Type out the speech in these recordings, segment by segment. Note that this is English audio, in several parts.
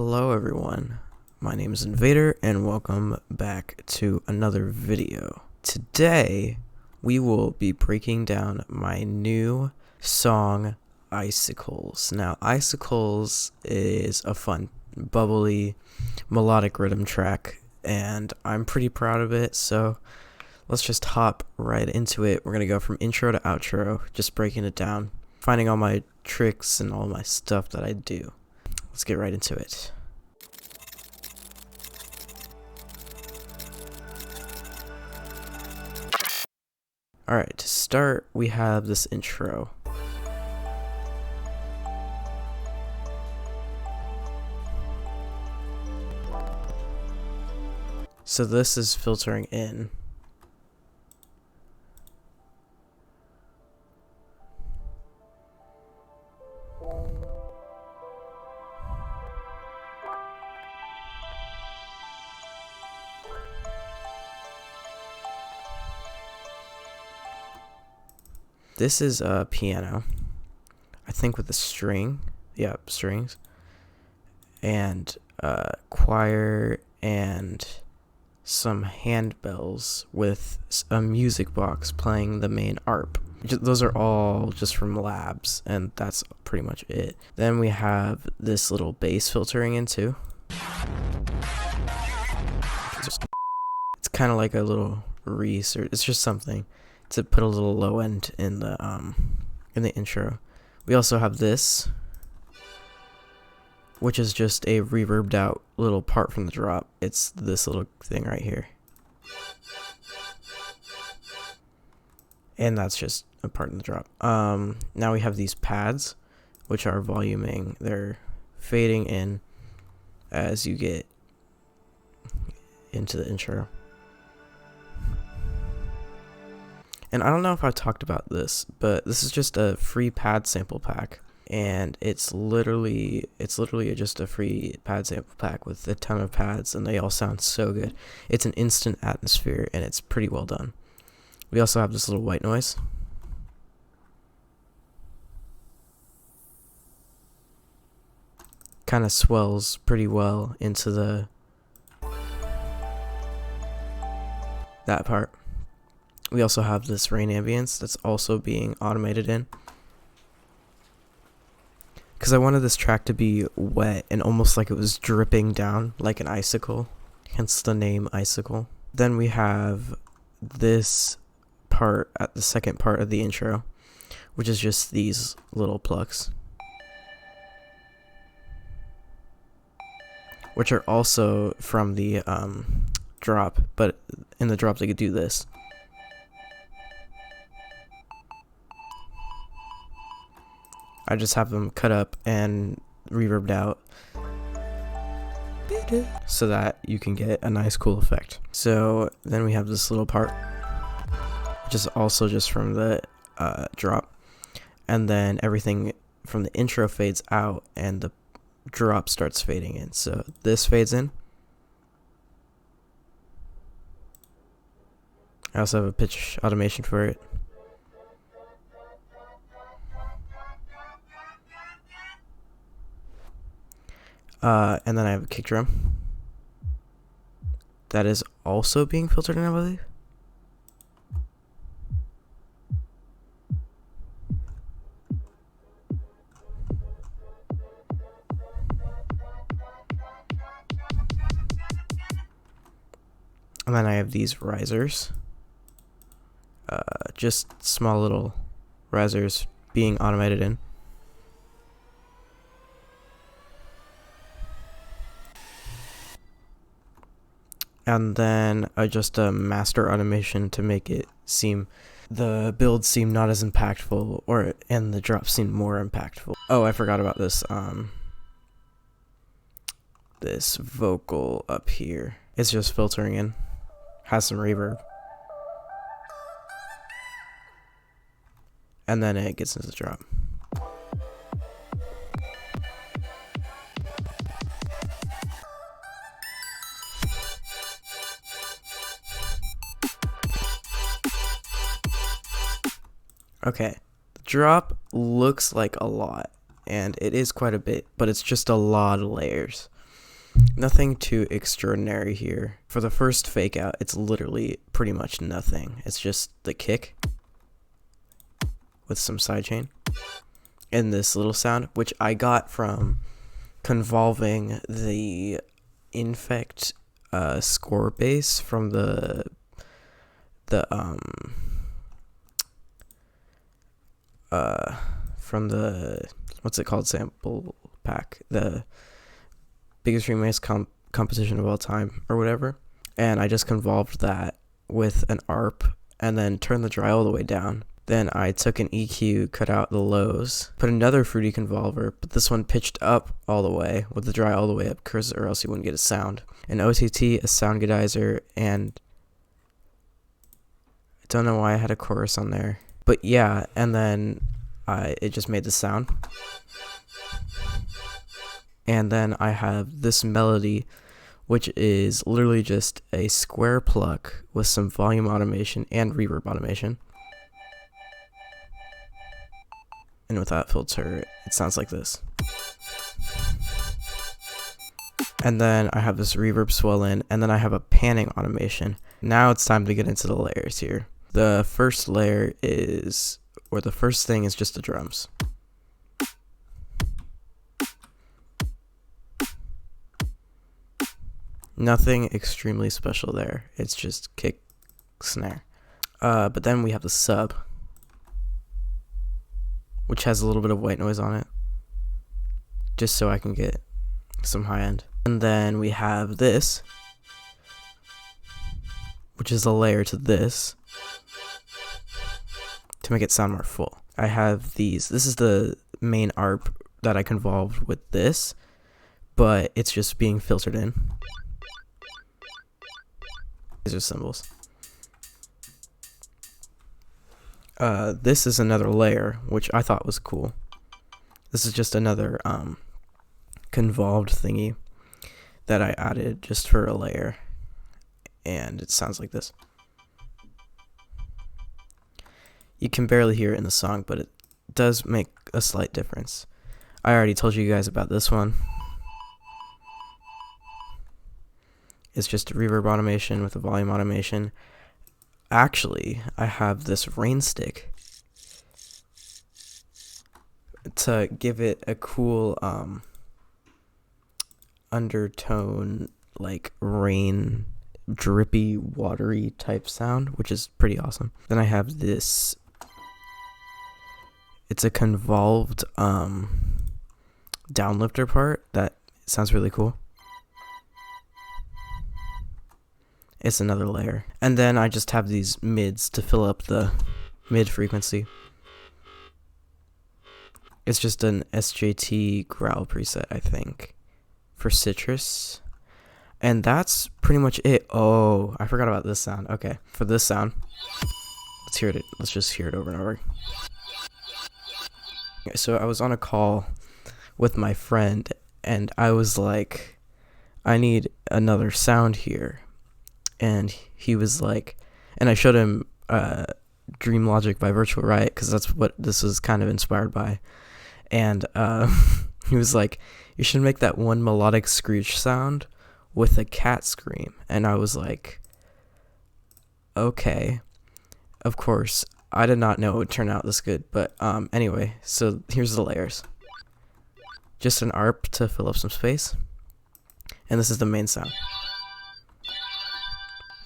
Hello everyone, my name is Invader and welcome back to another video. Today we will be breaking down my new song Icicles. Now Icicles is a fun, bubbly, melodic rhythm track and I'm pretty proud of it, so let's just hop right into it. We're going to go from intro to outro, just breaking it down, finding all my tricks and all my stuff that I do. Let's get right into it. Alright, to start, we have this intro. So this is filtering in. This is a piano, I think with a string, strings, and choir and some handbells with a music box playing the main ARP. Those are all just from labs, and that's pretty much it. Then we have this little bass filtering in too. It's kind of like a little research. It's just something to put a little low end in the intro. We also have this, which is just a reverbed out little part from the drop. It's this little thing right here. And that's just a part in the drop. Now we have these pads, which are voluming. They're fading in as you get into the intro. And I don't know if I talked about this, but this is just a free pad sample pack. And it's literally just a free pad sample pack with a ton of pads, and they all sound so good. It's an instant atmosphere, and it's pretty well done. We also have this little white noise. Kind of swells pretty well into that part. We also have this rain ambience that's also being automated in, because I wanted this track to be wet and almost like it was dripping down like an icicle, hence the name Icicle. Then we have this part at the second part of the intro, which is just these little plucks, which are also from the drop, but in the drop they could do this. I just have them cut up and reverbed out so that you can get a nice cool effect. So then we have this little part, which is also just from the drop, and then everything from the intro fades out and the drop starts fading in. So this fades in. I also have a pitch automation for it. And then I have a kick drum that is also being filtered in, I believe. And then I have these risers, just small little risers being automated in. And then just a master automation to make it seem, the build seem not as impactful, and the drop seem more impactful. Oh, I forgot about this this vocal up here. It's just filtering in, has some reverb, and then it gets into the drop. Okay, the drop looks like a lot, and it is quite a bit, but it's just a lot of layers. Nothing too extraordinary here. For the first fake out, it's literally pretty much nothing. It's just the kick with some sidechain and this little sound, which I got from convolving the Infect score bass from the what's it called, sample pack, the biggest remix composition of all time or whatever, and I just convolved that with an ARP and then turned the dry all the way down. Then I took an EQ, cut out the lows, put another fruity convolver, but this one pitched up all the way with the dry all the way up, or else you wouldn't get a sound. An OTT, a sound goodizer, and I don't know why I had a chorus on there, but yeah, and then it just made the sound. And then I have this melody, which is literally just a square pluck with some volume automation and reverb automation. And with that filter, it sounds like this. And then I have this reverb swell in, and then I have a panning automation. Now it's time to get into the layers here. The first layer is, or the first thing is just the drums. Nothing extremely special there. It's just kick, snare. But then we have the sub, which has a little bit of white noise on it, just so I can get some high end. And then we have this, which is a layer to this, to make it sound more full. I have these. This is the main ARP that I convolved with this, but it's just being filtered in. These are cymbals. This is another layer, which I thought was cool. This is just another convolved thingy that I added just for a layer, and it sounds like this. You can barely hear it in the song, but it does make a slight difference. I already told you guys about this one. It's just a reverb automation with a volume automation. Actually, I have this rain stick to give it a cool undertone, like rain, drippy, watery type sound, which is pretty awesome. Then I have this. It's a convolved downlifter part that sounds really cool. It's another layer. And then I just have these mids to fill up the mid frequency. It's just an SJT growl preset, I think, for citrus. And that's pretty much it. Oh, I forgot about this sound. Okay, for this sound, let's hear it. Let's just hear it over and over. Okay, so I was on a call with my friend, and I was like, I need another sound here. And he was like, and I showed him Dream Logic by Virtual Riot, because that's what this was kind of inspired by. And he was like, you should make that one melodic screech sound with a cat scream. And I was like, okay, of course. I did not know it would turn out this good. But anyway, so here's the layers. Just an ARP to fill up some space. And this is the main sound.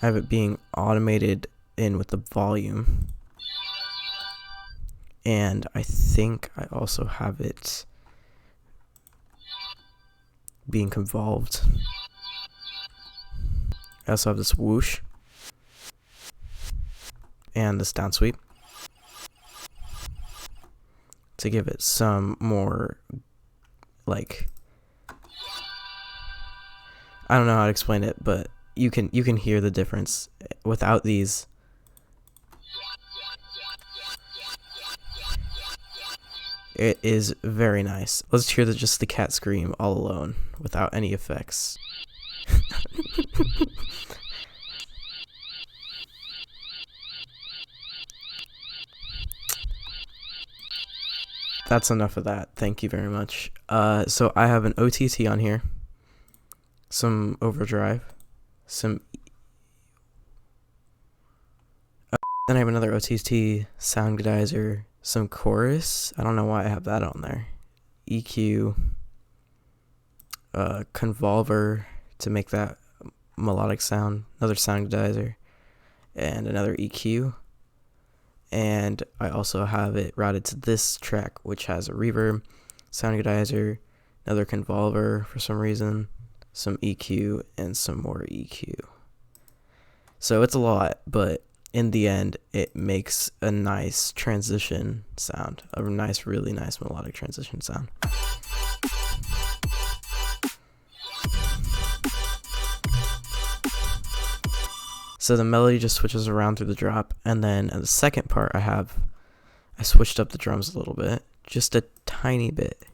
I have it being automated in with the volume. And I think I also have it being convolved. I also have this whoosh and this down sweep to give it some more, like, I don't know how to explain it, but you can hear the difference. Without these, it is very nice. Let's hear just the cat scream all alone without any effects. That's enough of that. Thank you very much. So I have an OTT on here. some overdrive, some. Then I have another OTT, sounddizer, some chorus. I don't know why I have that on there. EQ, convolver to make that melodic sound, another sounddizer, and another EQ. And I also have it routed to this track, which has a reverb, sounddizer, another convolver for some reason, some EQ, and some more EQ. So it's a lot, but in the end, it makes a nice transition sound, a nice, really nice melodic transition sound. So the melody just switches around through the drop, and then in the second part, I switched up the drums a little bit, just a tiny bit.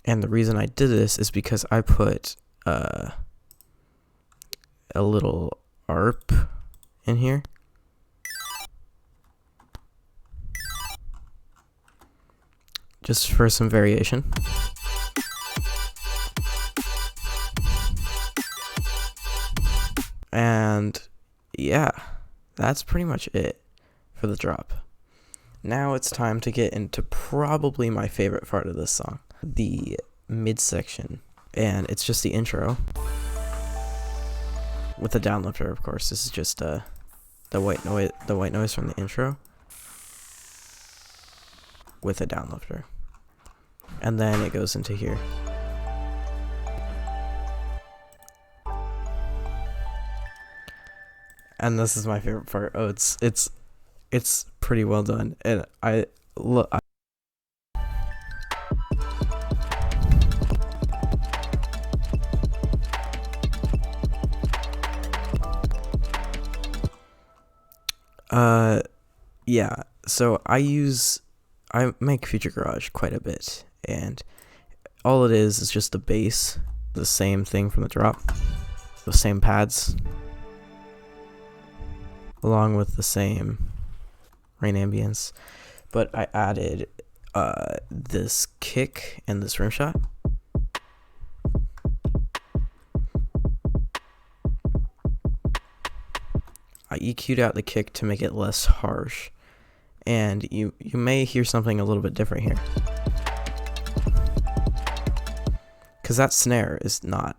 And the reason I did this is because I put a little ARP in here. Just for some variation. And yeah, that's pretty much it for the drop. Now it's time to get into probably my favorite part of this song, the midsection, and it's just the intro with the downlifter. Of course, this is just the white noise from the intro with a downlifter, and then it goes into here. And this is my favorite part. Oh, it's pretty well done, and I look. Yeah, so I make Future Garage quite a bit, and all it is just the bass, the same thing from the drop, the same pads, along with the same rain ambience, but I added this kick and this rim shot. I EQ'd out the kick to make it less harsh, and you may hear something a little bit different here, because that snare is not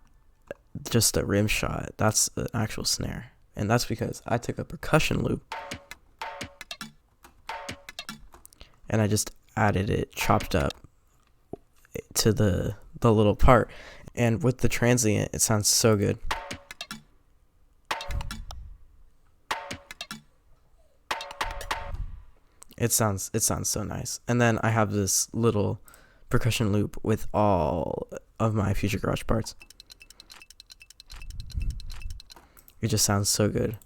just a rim shot, that's an actual snare, and that's because I took a percussion loop and I just added it chopped up to the little part, and with the transient it sounds so good. It sounds so nice. And then I have this little percussion loop with all of my Future Garage parts. It just sounds so good.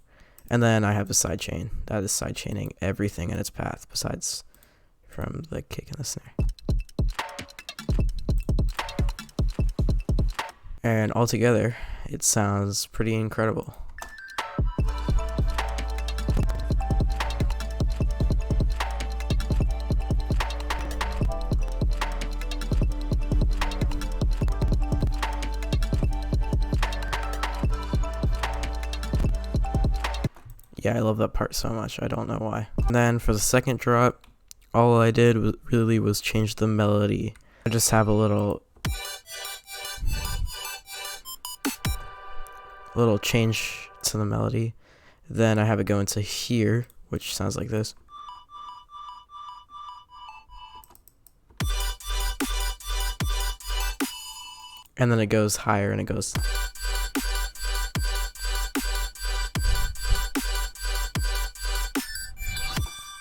And then I have a sidechain. That is sidechaining everything in its path besides from the kick and the snare. And altogether, it sounds pretty incredible. Yeah, I love that part so much. I don't know why. And then for the second drop, all I did was change the melody. I just have a little change to the melody. Then I have it go into here, which sounds like this. And then it goes higher and it goes.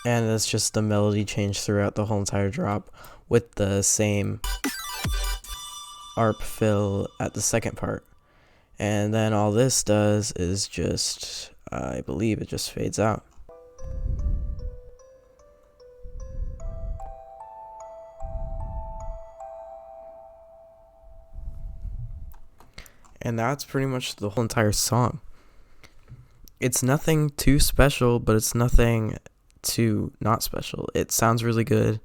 And it's just the melody change throughout the whole entire drop with the same ARP fill at the second part. And then all this does is just, I believe it just fades out. And that's pretty much the whole entire song. It's nothing too special, but it's nothing too not special. It sounds really good.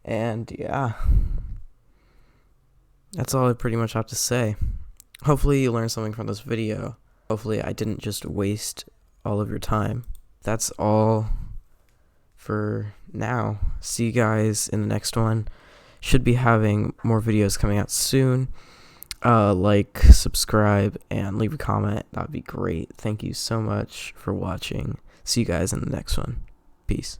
And yeah, that's all I pretty much have to say. Hopefully you learned something from this video. Hopefully I didn't just waste all of your time. That's all for now. See you guys in the next one. Should be having more videos coming out soon. Like, subscribe, and leave a comment. That'd be great. Thank you so much for watching. See you guys in the next one. Peace.